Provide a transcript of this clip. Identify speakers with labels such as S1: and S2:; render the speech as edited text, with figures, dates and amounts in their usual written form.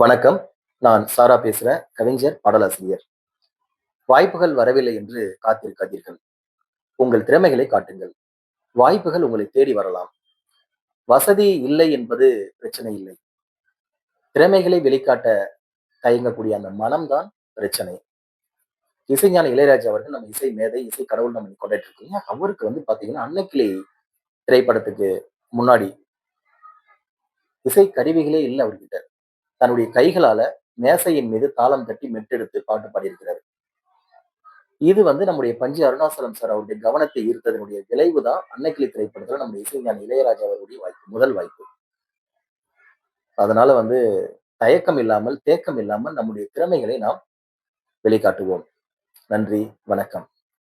S1: வணக்கம். நான் சாரா பேசுறேன். கவிஞர், பாடலாசிரியர். வாய்ப்புகள் வரவில்லை என்று காத்திருக்காதீர்கள். உங்கள் திறமைகளை காட்டுங்கள். வாய்ப்புகள் உங்களை தேடி வரலாம். வசதி இல்லை என்பது பிரச்சனை இல்லை. திறமைகளை வெளிக்காட்ட தயங்கக்கூடிய அந்த மனம்தான் பிரச்சனை. இசைஞானி இளையராஜா அவர்கள் நம்ம இசை மேதை, இசை கடவுள் நம்ம கொண்டாடிட்டு இருக்கோம். அவருக்கு பாத்தீங்கன்னா, அன்னைக்கிளி திரைப்படத்துக்கு முன்னாடி இசை கருவிகளே இல்ல அவர்கிட்ட. தன்னுடைய கைகளால மேசையின் மீது தாளம் தட்டி மெட்டெடுத்து பாட்டு பாடியிருக்கிறார். இது நம்முடைய பஞ்சு அருணாசலம் சார் அவருடைய கவனத்தை ஈர்த்ததனுடைய விளைவு தான் அன்னைக்கிளி திரைப்படத்துல நம்ம இசைஞானி இளையராஜா அவருடைய வாய்ப்பு, முதல் வாய்ப்பு. அதனால தயக்கம் இல்லாமல், தேக்கம் இல்லாமல் நம்முடைய திறமைகளை நாம் வெளிக்காட்டுவோம். நன்றி, வணக்கம்.